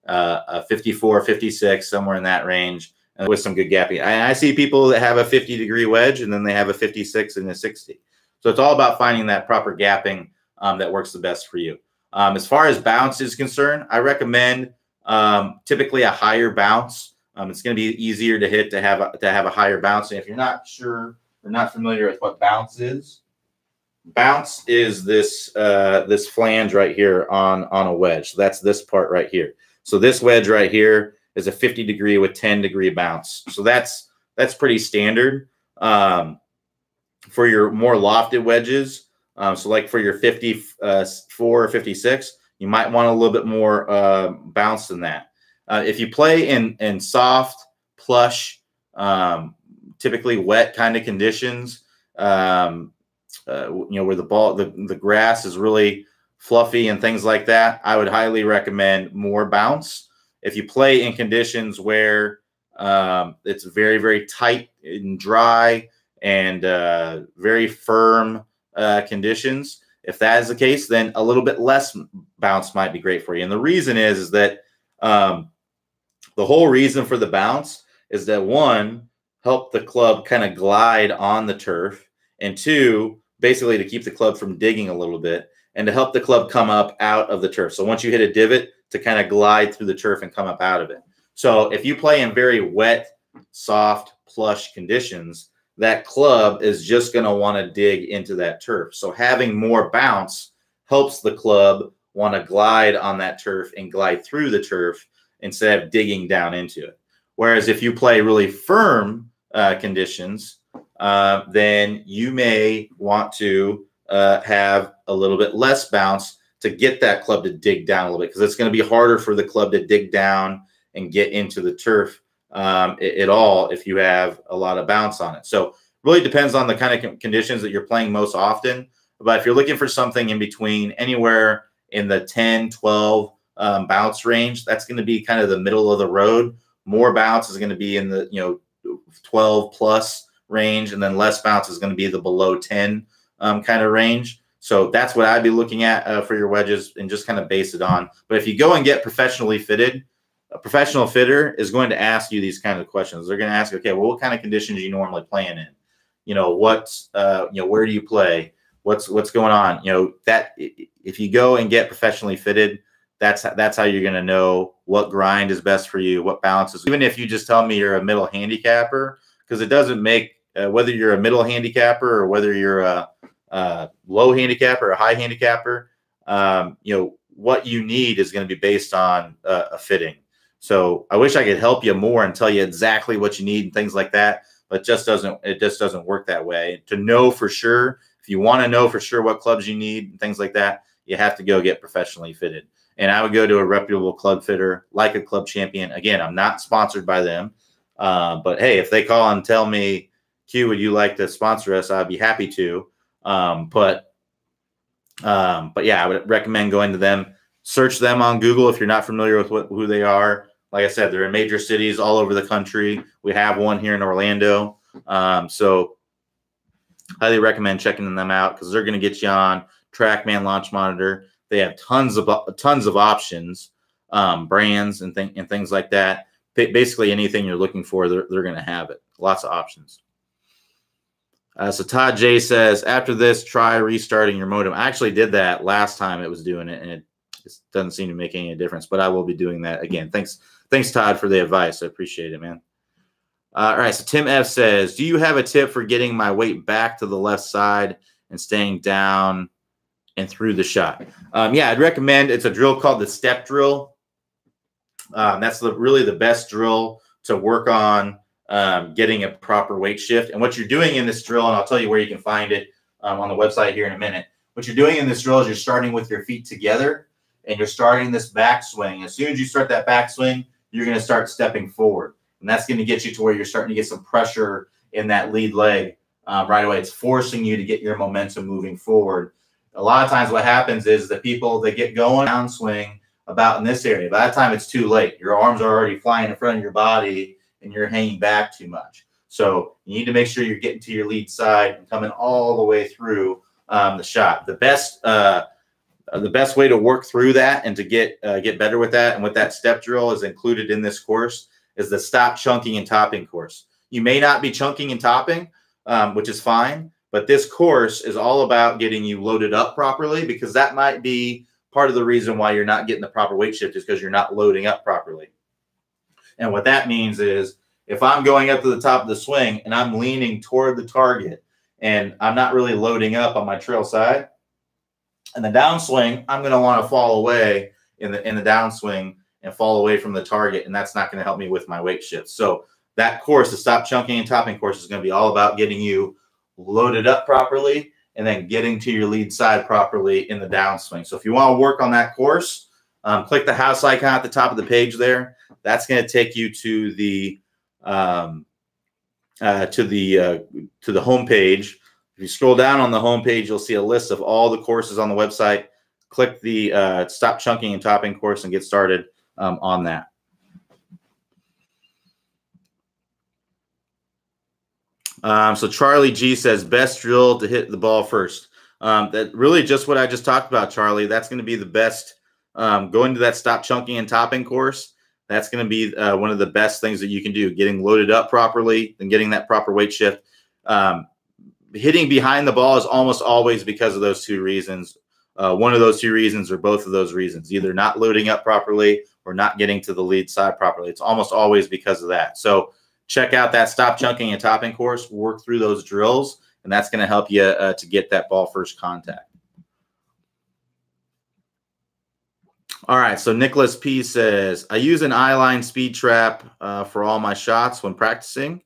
a 54, 56, somewhere in that range, and with some good gapping. I see people that have a 50-degree wedge and then they have a 56 and a 60. So it's all about finding that proper gapping that works the best for you. As far as bounce is concerned, I recommend typically a higher bounce. It's going to be easier to hit to have a higher bounce. And if you're not sure or not familiar with what bounce is this this flange right here on a wedge. So that's this part right here. So this wedge right here is a 50-degree with 10-degree bounce. So that's pretty standard for your more lofted wedges. So like for your 54 or 56, you might want a little bit more bounce than that. If you play in soft, plush, typically wet kind of conditions, where the grass is really fluffy and things like that, I would highly recommend more bounce. If you play in conditions where it's very, very tight and dry and very firm conditions, if that is the case, then a little bit less bounce might be great for you. And the reason is that the whole reason for the bounce is that, 1, help the club kind of glide on the turf, and 2, basically to keep the club from digging a little bit and to help the club come up out of the turf. So once you hit a divot, to kind of glide through the turf and come up out of it. So if you play in very wet, soft, plush conditions, that club is just going to want to dig into that turf. So having more bounce helps the club want to glide on that turf and glide through the turf instead of digging down into it. Whereas if you play really firm conditions, then you may want to have a little bit less bounce to get that club to dig down a little bit, because it's going to be harder for the club to dig down and get into the turf at all if you have a lot of bounce on it. So really depends on the kind of conditions that you're playing most often. But if you're looking for something in between, anywhere in the 10, 12 bounce range, that's going to be kind of the middle of the road. More bounce is going to be in the 12 plus range, and then less bounce is going to be the below 10 kind of range. So that's what I'd be looking at for your wedges, and just kind of base it on. But if you go and get professionally fitted, a professional fitter is going to ask you these kinds of questions. They're going to ask, okay, well, what kind of conditions are you normally playing in? Where do you play? What's going on? That if you go and get professionally fitted, that's how you're going to know what grind is best for you, what balances. Even if you just tell me you're a middle handicapper, because it doesn't make whether you're a middle handicapper or whether you're a low handicapper or a high handicapper, what you need is going to be based on a fitting. So I wish I could help you more and tell you exactly what you need and things like that, but it just doesn't work that way. To know for sure, if you want to know for sure what clubs you need and things like that, you have to go get professionally fitted. And I would go to a reputable club fitter like a Club Champion. Again, I'm not sponsored by them, but hey, if they call and tell me, Q, would you like to sponsor us? I'd be happy to. But yeah, I would recommend going to them. Search them on Google if you're not familiar with who they are. Like I said, they're in major cities all over the country. We have one here in Orlando. So highly recommend checking them out, because they're going to get you on TrackMan Launch Monitor. They have tons of options, brands and things like that. Basically anything you're looking for, they're going to have it. Lots of options. So Todd J says, after this, try restarting your modem. I actually did that last time it was doing it, and it just doesn't seem to make any difference, but I will be doing that again. Thanks, Todd, for the advice. I appreciate it, man. All right, so Tim F says, do you have a tip for getting my weight back to the left side and staying down and through the shot? Yeah, I'd recommend, it's a drill called the step drill. That's really the best drill to work on getting a proper weight shift. And what you're doing in this drill, and I'll tell you where you can find it on the website here in a minute. What you're doing in this drill is you're starting with your feet together, and you're starting this backswing. As soon as you start that backswing, you're going to start stepping forward. And that's going to get you to where you're starting to get some pressure in that lead leg right away. It's forcing you to get your momentum moving forward. A lot of times what happens is that people, they get going downswing about in this area. By that time, it's too late. Your arms are already flying in front of your body, and you're hanging back too much. So you need to make sure you're getting to your lead side and coming all the way through the shot. The best way to work through that and to get better with that, and with that step drill is included in this course, is the stop chunking and topping course. You may not be chunking and topping, which is fine, but this course is all about getting you loaded up properly, because that might be part of the reason why you're not getting the proper weight shift, is because you're not loading up properly. And what that means is, if I'm going up to the top of the swing and I'm leaning toward the target and I'm not really loading up on my trail side, and the downswing, I'm going to want to fall away in the downswing and fall away from the target, and that's not going to help me with my weight shift. So that course, the stop chunking and topping course, is going to be all about getting you loaded up properly and then getting to your lead side properly in the downswing. So if you want to work on that course, click the house icon at the top of the page there. That's going to take you to the home page. If you scroll down on the home page, you'll see a list of all the courses on the website. Click the stop chunking and topping course and get started on that. So Charlie G says, best drill to hit the ball first. That really just what I just talked about, Charlie. That's going to be the best. Going to that stop chunking and topping course, that's going to be one of the best things that you can do, getting loaded up properly and getting that proper weight shift. Hitting behind the ball is almost always because of those two reasons. One of those two reasons or both of those reasons, either not loading up properly or not getting to the lead side properly. It's almost always because of that. So check out that stop chunking and topping course, work through those drills, and that's going to help you to get that ball first contact. All right, so Nicholas P says, I use an eye-line speed trap for all my shots when practicing.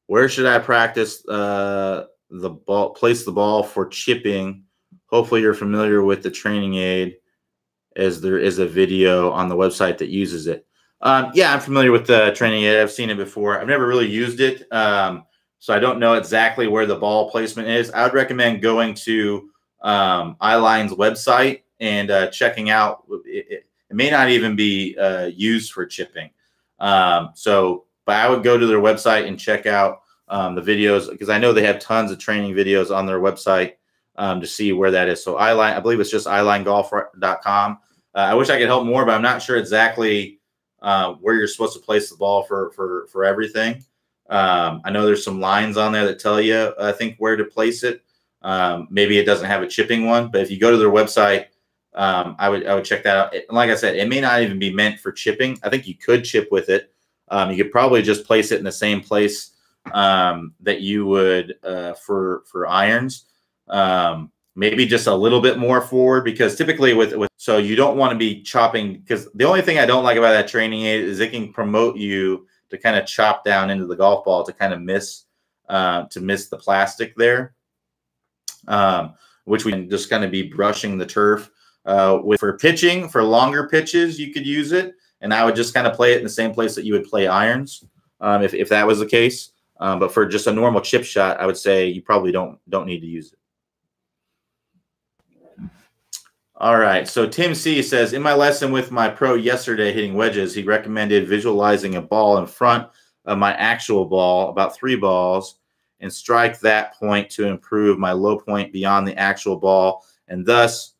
Where should I practice the ball, place the ball for chipping? Hopefully you're familiar with the training aid, as there is a video on the website that uses it. Yeah, I'm familiar with the training aid. I've seen it before. I've never really used it, so I don't know exactly where the ball placement is. I would recommend going to Eyeline's website and checking out. It may not even be used for chipping. But I would go to their website and check out the videos, because I know they have tons of training videos on their website to see where that is. So Eyeline, I believe it's just eyelinegolf.com. I wish I could help more, but I'm not sure exactly where you're supposed to place the ball for everything. I know there's some lines on there that tell you, I think, where to place it. Maybe it doesn't have a chipping one, but if you go to their website, I would check that out. Like I said, it may not even be meant for chipping. I think you could chip with it. You could probably just place it in the same place that you would for irons. Maybe just a little bit more forward, because typically so you don't want to be chopping, because the only thing I don't like about that training aid is it can promote you to kind of chop down into the golf ball to kind of miss the plastic there, which we can just kind of be brushing the turf. For pitching, for longer pitches, you could use it, and I would just kind of play it in the same place that you would play irons, if that was the case. But for just a normal chip shot, I would say you probably don't need to use it. All right, so Tim C says, in my lesson with my pro yesterday hitting wedges, he recommended visualizing a ball in front of my actual ball, about 3 balls, and strike that point to improve my low point beyond the actual ball, and thus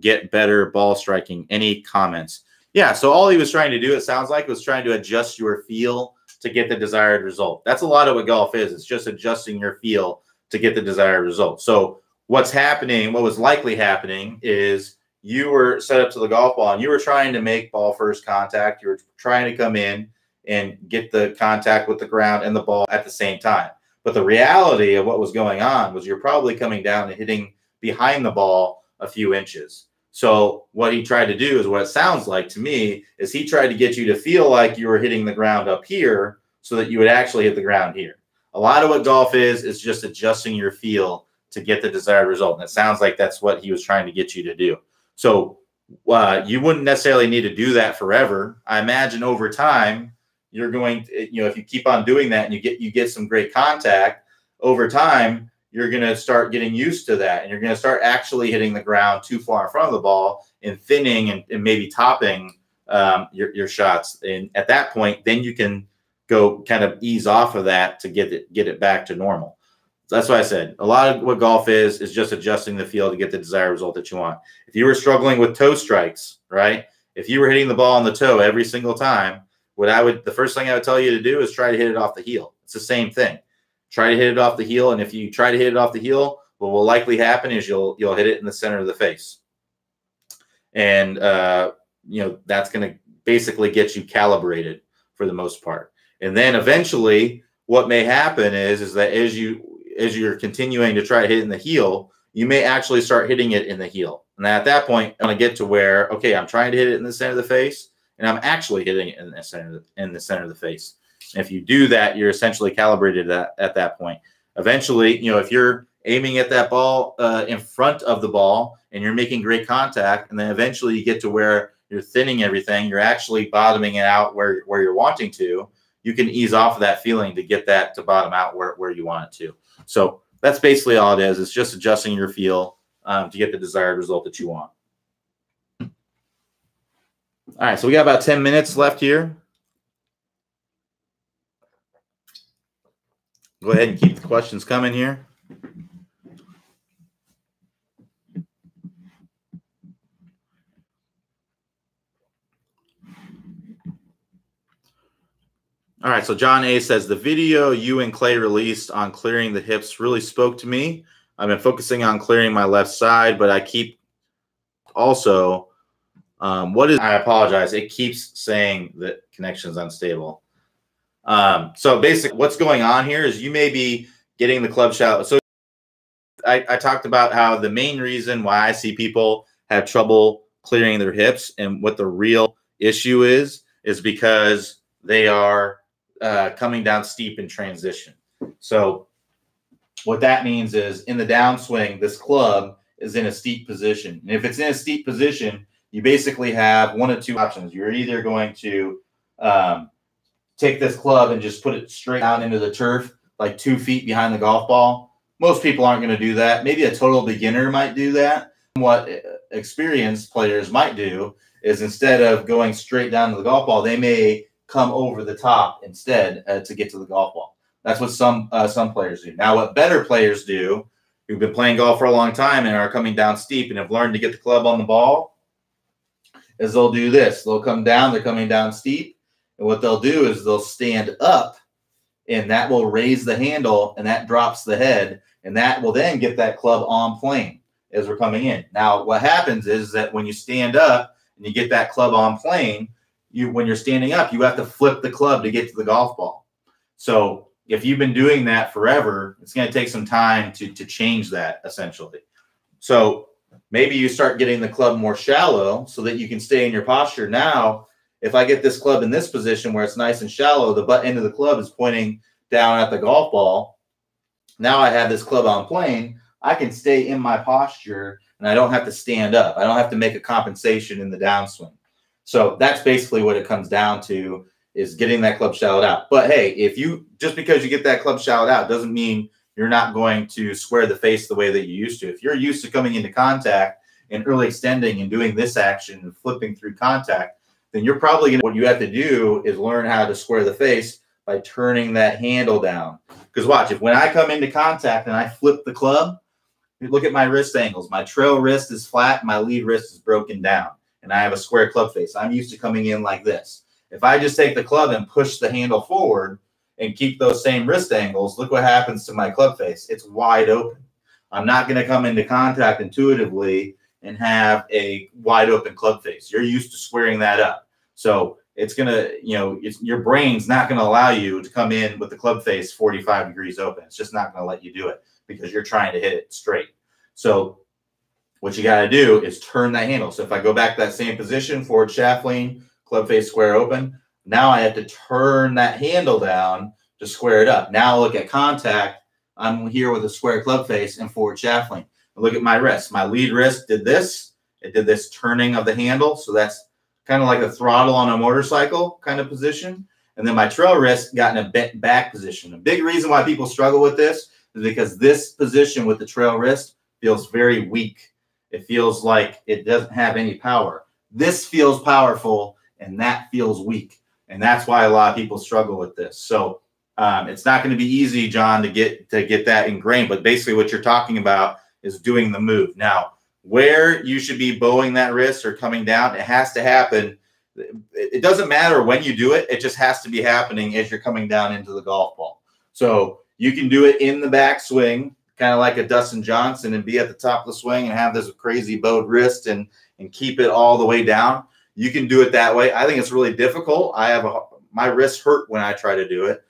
get better ball striking. Any comments? Yeah, so all he was trying to do, it sounds like, was trying to adjust your feel to get the desired result. That's a lot of what golf is. It's just adjusting your feel to get the desired result. So what's happening, what was likely happening, is you were set up to the golf ball and you were trying to make ball first contact. You were trying to come in and get the contact with the ground and the ball at the same time. But the reality of what was going on was you're probably coming down and hitting behind the ball a few inches. So what he tried to do, is what it sounds like to me, is he tried to get you to feel like you were hitting the ground up here so that you would actually hit the ground here. A lot of what golf is just adjusting your feel to get the desired result. And it sounds like that's what he was trying to get you to do. So you wouldn't necessarily need to do that forever. I imagine over time, you're going to, if you keep on doing that and you get some great contact, over time, you're going to start getting used to that. And you're going to start actually hitting the ground too far in front of the ball and thinning and maybe topping your shots. And at that point, then you can go kind of ease off of that to get it back to normal. So that's why I said a lot of what golf is just adjusting the feel to get the desired result that you want. If you were struggling with toe strikes, right? If you were hitting the ball on the toe every single time, the first thing I would tell you to do is try to hit it off the heel. It's the same thing. Try to hit it off the heel, and if you try to hit it off the heel, what will likely happen is you'll hit it in the center of the face, and that's going to basically get you calibrated for the most part. And then eventually, what may happen is that as you're continuing to try to hit it in the heel, you may actually start hitting it in the heel. And at that point, I'm going to get to where, okay, I'm trying to hit it in the center of the face, and I'm actually hitting it in the center of the face. And if you do that, you're essentially calibrated at that point. Eventually, if you're aiming at that ball in front of the ball and you're making great contact, and then eventually you get to where you're thinning everything, you're actually bottoming it out where you're wanting to, you can ease off of that feeling to get that to bottom out where you want it to. So that's basically all it is. It's just adjusting your feel to get the desired result that you want. All right, so we got about 10 minutes left here. Go ahead and keep the questions coming here. All right, so John A says, the video you and Clay released on clearing the hips really spoke to me. I've been focusing on clearing my left side, but I keep also, I apologize. It keeps saying that connection's unstable. So basically what's going on here is you may be getting the club shallow. So I talked about how the main reason why I see people have trouble clearing their hips and what the real issue is because they are coming down steep in transition. So what that means is in the downswing, this club is in a steep position. And if it's in a steep position, you basically have one of two options. You're either going to take this club and just put it straight down into the turf, like 2 feet behind the golf ball. Most people aren't going to do that. Maybe a total beginner might do that. What experienced players might do is instead of going straight down to the golf ball, they may come over the top instead to get to the golf ball. That's what some players do. Now, what better players do, who've been playing golf for a long time and are coming down steep and have learned to get the club on the ball, is they'll do this. They'll come down. They're coming down steep. And what they'll do is they'll stand up, and that will raise the handle, and that drops the head, and that will then get that club on plane as we're coming in. Now, what happens is that when you stand up and you get that club on plane, when you're standing up, you have to flip the club to get to the golf ball. So if you've been doing that forever, it's going to take some time to change that, essentially. So maybe you start getting the club more shallow so that you can stay in your posture. Now, if I get this club in this position where it's nice and shallow, the butt end of the club is pointing down at the golf ball. Now I have this club on plane. I can stay in my posture, and I don't have to stand up. I don't have to make a compensation in the downswing. So that's basically what it comes down to, is getting that club shallowed out. But hey, just because you get that club shallowed out doesn't mean you're not going to square the face the way that you used to. If you're used to coming into contact and early extending and doing this action and flipping through contact, then you're probably what you have to do is learn how to square the face by turning that handle down. Because watch, when I come into contact and I flip the club, look at my wrist angles. My trail wrist is flat, my lead wrist is broken down, and I have a square club face. I'm used to coming in like this. If I just take the club and push the handle forward and keep those same wrist angles, look what happens to my club face. It's wide open. I'm not going to come into contact intuitively and have a wide open club face. You're used to squaring that up. So it's going to, your brain's not going to allow you to come in with the club face 45 degrees open. It's just not going to let you do it because you're trying to hit it straight. So what you got to do is turn that handle. So if I go back to that same position, forward shaft lean, club face square open, now I have to turn that handle down to square it up. Now look at contact. I'm here with a square club face and forward shaft lean. Look at my wrist. My lead wrist did this. It did this turning of the handle. So that's kind of like a throttle on a motorcycle kind of position. And then my trail wrist got in a bent back position. A big reason why people struggle with this is because this position with the trail wrist feels very weak. It feels like it doesn't have any power. This feels powerful, and that feels weak. And that's why a lot of people struggle with this. So it's not going to be easy, John, to get that ingrained. But basically what you're talking about is doing the move. Now, where you should be bowing that wrist or coming down, it has to happen. It doesn't matter when you do it. It just has to be happening as you're coming down into the golf ball. So you can do it in the backswing, kind of like a Dustin Johnson, and be at the top of the swing and have this crazy bowed wrist and keep it all the way down. You can do it that way. I think it's really difficult. My wrists hurt when I try to do it.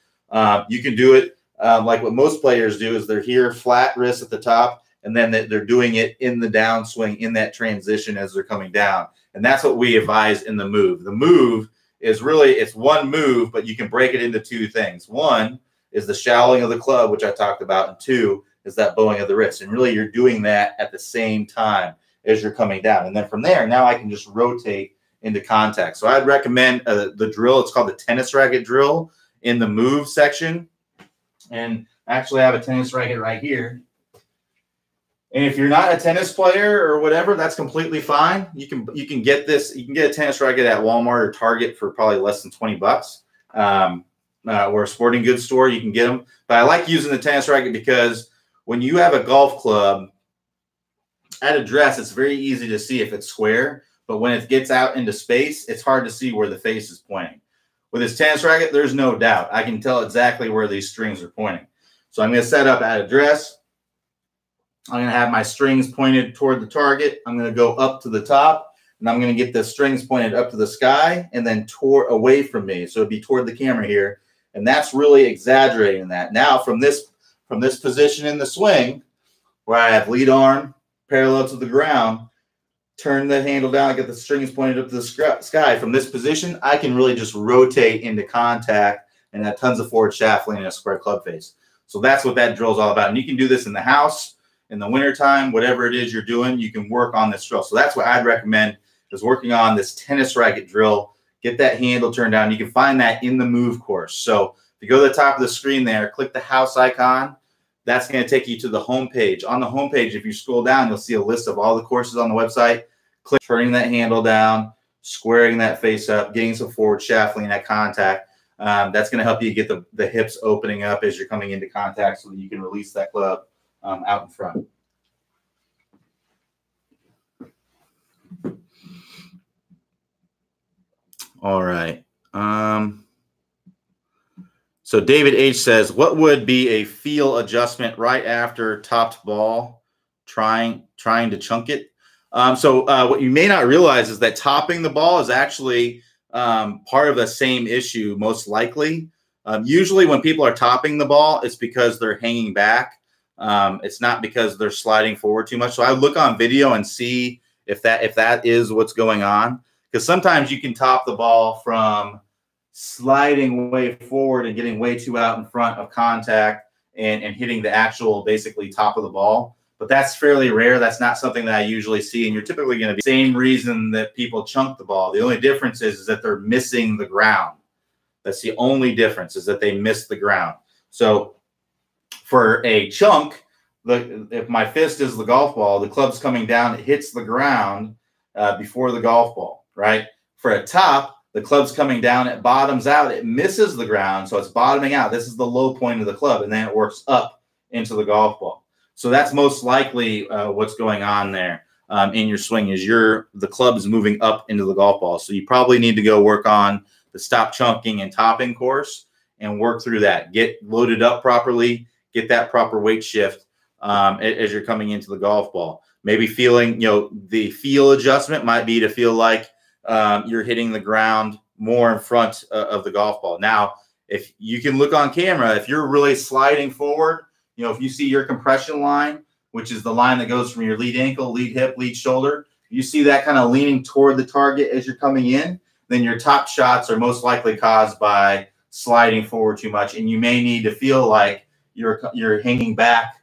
You can do it like what most players do is they're here, flat wrist at the top, and then they're doing it in the downswing, in that transition as they're coming down. And that's what we advise in the move. The move is really, it's one move, but you can break it into two things. One is the shallowing of the club, which I talked about, and two is that bowing of the wrist. And really you're doing that at the same time as you're coming down. And then from there, now I can just rotate into contact. So I'd recommend the drill. It's called the tennis racket drill in the move section. And actually I have a tennis racket right here. And if you're not a tennis player or whatever, that's completely fine. You can get this. You can get a tennis racket at Walmart or Target for probably less than $20, or a sporting goods store. You can get them. But I like using the tennis racket because when you have a golf club at address, it's very easy to see if it's square. But when it gets out into space, it's hard to see where the face is pointing. With this tennis racket, there's no doubt. I can tell exactly where these strings are pointing. So I'm going to set up at address. I'm going to have my strings pointed toward the target. I'm going to go up to the top, and I'm going to get the strings pointed up to the sky and then away from me. So it'd be toward the camera here. And that's really exaggerating that. Now from this position in the swing, where I have lead arm parallel to the ground, turn the handle down, get the strings pointed up to the sky. From this position, I can really just rotate into contact and have tons of forward shaft lean and a square club face. So that's what that drill is all about. And you can do this in the house, in the wintertime, whatever it is you're doing, you can work on this drill. So that's what I'd recommend, is working on this tennis racket drill. Get that handle turned down. You can find that in the move course. So if you go to the top of the screen there, click the house icon. That's going to take you to the home page. On the home page, if you scroll down, you'll see a list of all the courses on the website. Click turning that handle down, squaring that face up, getting some forward shaft lean at contact. That's going to help you get the hips opening up as you're coming into contact so that you can release that club out in front. All right. So David H says, what would be a feel adjustment right after topped ball, trying to chunk it? What you may not realize is that topping the ball is actually part of the same issue, most likely. Usually when people are topping the ball, it's because they're hanging back. It's not because they're sliding forward too much. So I look on video and see if that is what's going on. Because sometimes you can top the ball from sliding way forward and getting way too out in front of contact and hitting the actual basically top of the ball. But that's fairly rare. That's not something that I usually see. And you're typically going to be the same reason that people chunk the ball. The only difference is that they're missing the ground. That's the only difference, is that they miss the ground. So for a chunk, if my fist is the golf ball, the club's coming down, it hits the ground before the golf ball, right? For a top, the club's coming down, it bottoms out, it misses the ground, so it's bottoming out. This is the low point of the club, and then it works up into the golf ball. So that's most likely what's going on there in your swing, is the club is moving up into the golf ball. So you probably need to go work on the stop chunking and topping course and work through that. Get loaded up properly, get that proper weight shift as you're coming into the golf ball. Maybe feeling, the feel adjustment might be to feel like you're hitting the ground more in front of the golf ball. Now, if you can look on camera, if you're really sliding forward, if you see your compression line, which is the line that goes from your lead ankle, lead hip, lead shoulder, you see that kind of leaning toward the target as you're coming in, then your top shots are most likely caused by sliding forward too much. And you may need to feel like you're hanging back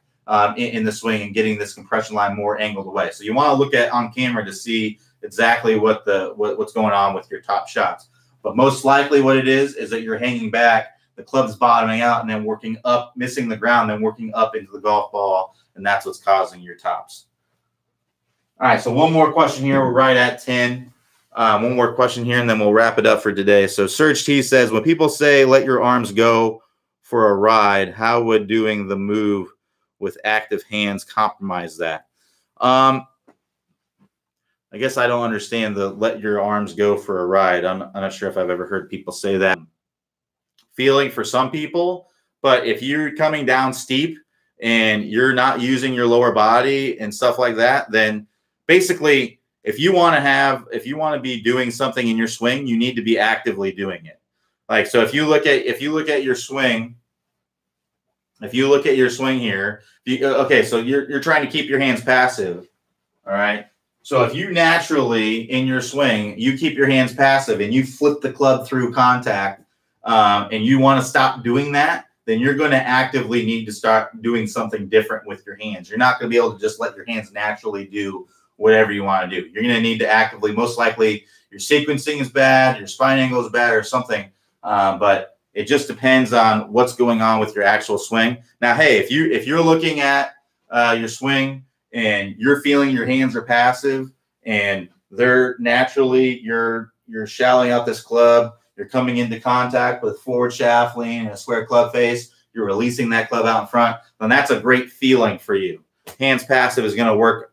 in the swing and getting this compression line more angled away. So you want to look at on camera to see exactly what's going on with your top shots. But most likely what it is that you're hanging back, the club's bottoming out and then working up, missing the ground, then working up into the golf ball, and that's what's causing your tops. All right, so one more question here. We're right at 10. One more question here, and then we'll wrap it up for today. So Serge T says, when people say let your arms go for a ride, how would doing the move with active hands compromise that? I guess I don't understand the let your arms go for a ride. I'm not sure if I've ever heard people say that. Feeling for some people, but if you're coming down steep and you're not using your lower body and stuff like that, then basically if you want to be doing something in your swing, you need to be actively doing it. Like, so if you look at your swing, here, okay, so you're trying to keep your hands passive. All right. So if you naturally in your swing, you keep your hands passive and you flip the club through contact, and you want to stop doing that, then you're going to actively need to start doing something different with your hands. You're not going to be able to just let your hands naturally do whatever you want to do. You're going to need to actively, most likely your sequencing is bad, your spine angle is bad or something. But it just depends on what's going on with your actual swing. Now, hey, if you're looking at your swing and you're feeling your hands are passive and they're naturally, you're shalloting out this club, you're coming into contact with forward shaft lean and a square club face, you're releasing that club out in front, then that's a great feeling for you. Hands passive is going to work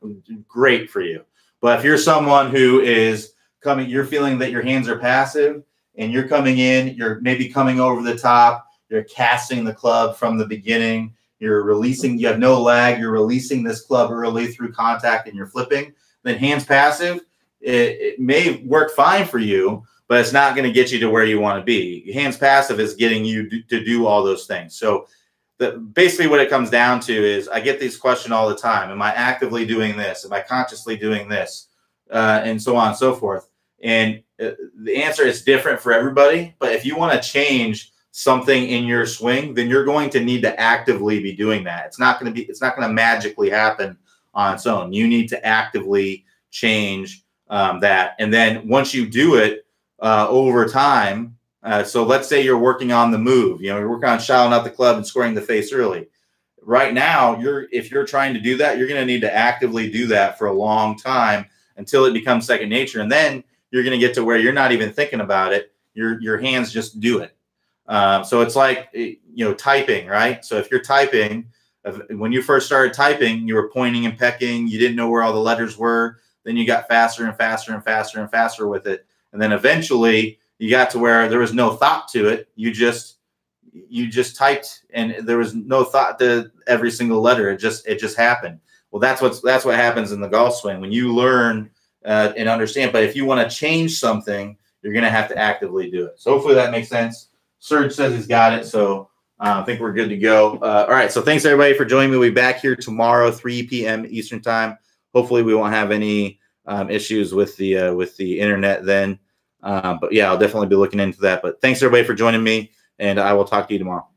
great for you. But if you're someone who is coming, you're feeling that your hands are passive and you're coming in, you're maybe coming over the top, you're casting the club from the beginning, you're releasing, you have no lag, you're releasing this club early through contact and you're flipping, then hands passive, it may work fine for you, but it's not going to get you to where you want to be. Hands passive is getting you to do all those things. So basically what it comes down to is I get these questions all the time. Am I actively doing this? Am I consciously doing this? And so on and so forth. And the answer is different for everybody. But if you want to change something in your swing, then you're going to need to actively be doing that. It's not going to magically happen on its own. You need to actively change that. And then once you do it, over time, so let's say you're working on the move, you're working on shouting out the club and squaring the face early. Right now, if you're trying to do that, you're going to need to actively do that for a long time until it becomes second nature. And then you're going to get to where you're not even thinking about it. Your hands just do it. So it's like, typing, right? So if you're typing, when you first started typing, you were pointing and pecking. You didn't know where all the letters were. Then you got faster and faster and faster and faster with it. And then eventually you got to where there was no thought to it. You just typed and there was no thought to every single letter. It just happened. Well, that's what happens in the golf swing when you learn and understand. But if you want to change something, you're going to have to actively do it. So hopefully that makes sense. Serge says he's got it. So I think we're good to go. All right. So thanks everybody for joining me. We'll be back here tomorrow, 3 p.m. Eastern time. Hopefully we won't have any issues with the internet then. But yeah, I'll definitely be looking into that. But thanks everybody for joining me, and I will talk to you tomorrow.